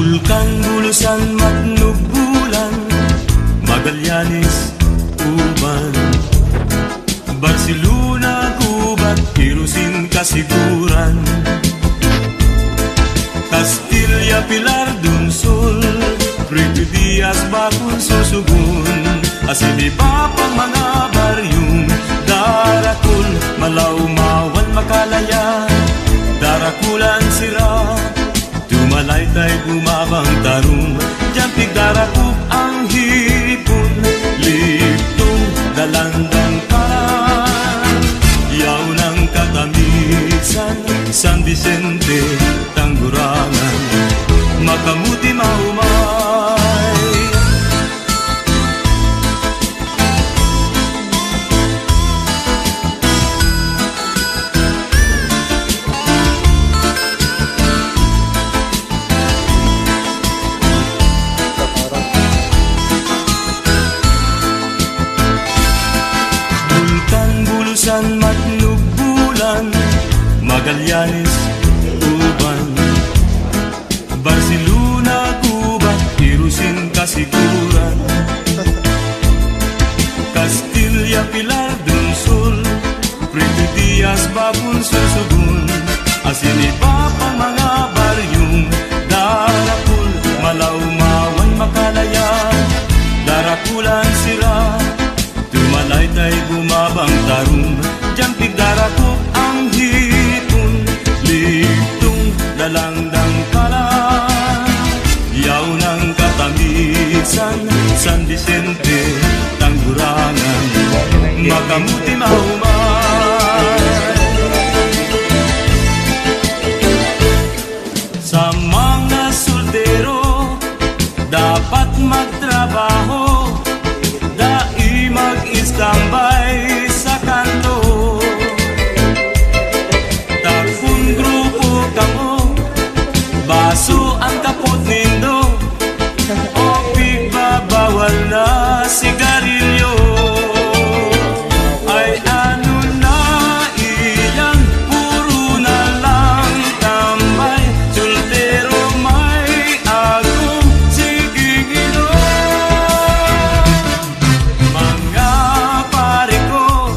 Bulkan, Bulusan, Matnugbulan, Magallanes, Uban, Barcelona, Gubat, Hirusin, Kasiguran, Castilla, Pilar, Dunsol, Prito Diaz, Bakun, Susugun, Asilipa pang mga baryong Darakul, Malaumawan, Makalaya, Darakulan, Sira, Tumalaytay, Bumabang, Tarong, Jampig, Darakup, ang hipon, Liptong, Dalandang, Karan, Yaw ng Katamisan, San Vicente, Tanggurangan, Makamuti, Maumay. Bulkan, Bulusan, Matnugbulan, Magallanes, Uban, Barcelona, Cuba, Hirusin, Kasiguran, Castilla, Pilar, Dunsol, Prito Diaz, Bakun, Susugun, Asinipa pang mga baryong Darakul, Malaumawan, Makalaya, Darakulan, Sira, Tumalaytay, Bumabang, Tarong, Jampig, Darakuk, ang hipon, Liptong, Dalandang, Kalan, Yaw ng Katamisan, San Vicente, Tanggurangan, Makamuti, Maumay. Sa mga soltero, dapat magtrabaho, dai mag-istambay sa kanto. Takun grupo kamo, baso ang kapot nindo, o pigbabawal na sigarilyo. Ay ano na iyan, puro na lang tambay, soltero may agong sigigino. Mga pare ko,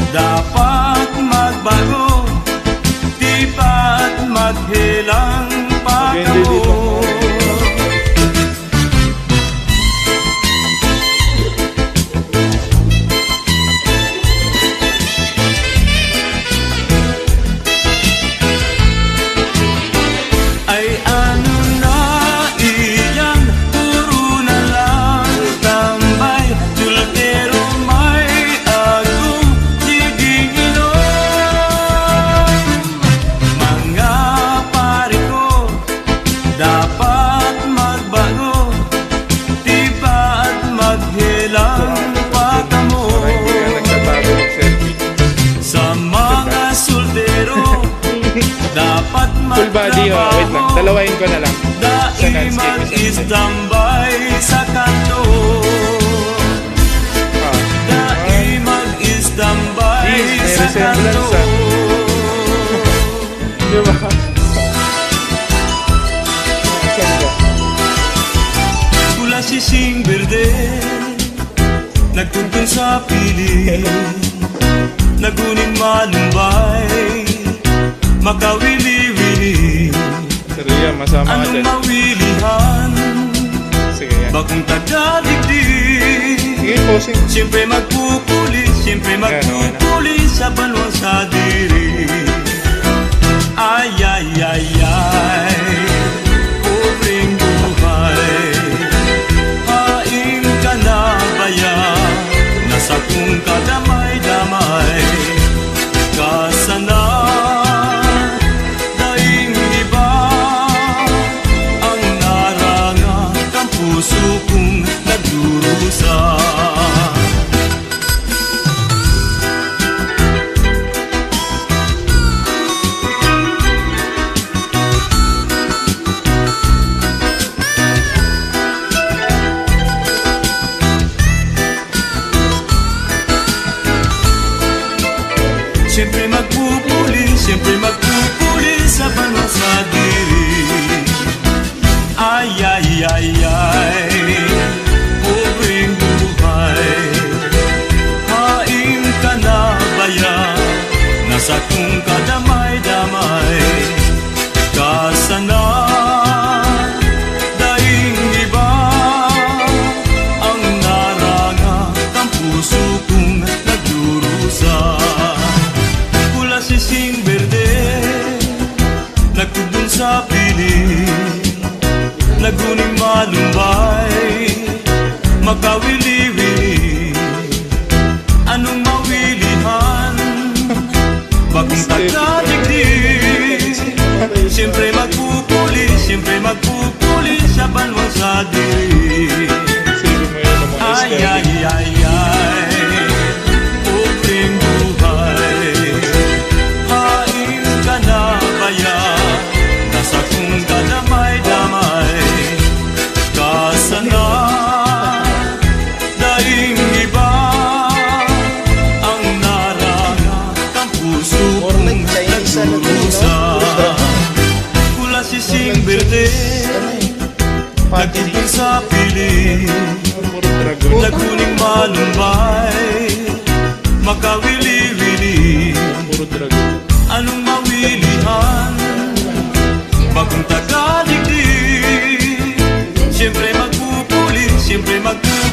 dapat magbago, di ba't maghilang pa kamo. Ay ano na iyan, puro na lang tambay, soltero may agong sigigino. Mga pare ko, dapat magbago, di ba't maghilang pa kamo. Sa mga soltero, dapat Full body, oh. Wait lang. Dalawain ko na lang. Sa dai landscape. mag-istambay sa kanto. Dai mag-istambay May sa kanto. resemblance, Diba? Pula sising berde, nagtugtong sa pili, naguning malumbay, makawili-wili. Serya, masama ka Anong dyan. mawilihan, Sige, yan. bakong tagadigdig. Sige, posing. Siyempre magpupuli, siyempre magpupuli sa banwa sa diri. Ay, ay, ay, ay, pobreng buhay. Hain ka na baya, nasa kung kadamay-damay. Kasana, daing iba, ang narangat ang puso kong nagdurusa. ay, ay, pobreng buhay. Hain ka na baya, nasa kung kadamay-damay. Kasana, daing iba, ang narangat ang puso kong nagdurusa. Pula sising berde, nagtubon sa piling, naguning malumbay, makawili-wili. Anong mawilihan? Bagong pagkadigdig, siyempre magpupuli sa banwang sa diri. Sige mo yun, mga Ay, iska. ay, ay, ay, pobreng buhay. Hain ka na baya, nasa kung kadamay-damay. Kasana, daing iba, ang narangat ang puso kong nagdurusa. Pula sising berde, nagtubon sa piling, Puro dragon. naguning malumbay, makawili-wili. Puro dragon. Anong mawilihan? Bagong tagadigdig, siyempre magpupuli, siyempre magpupuli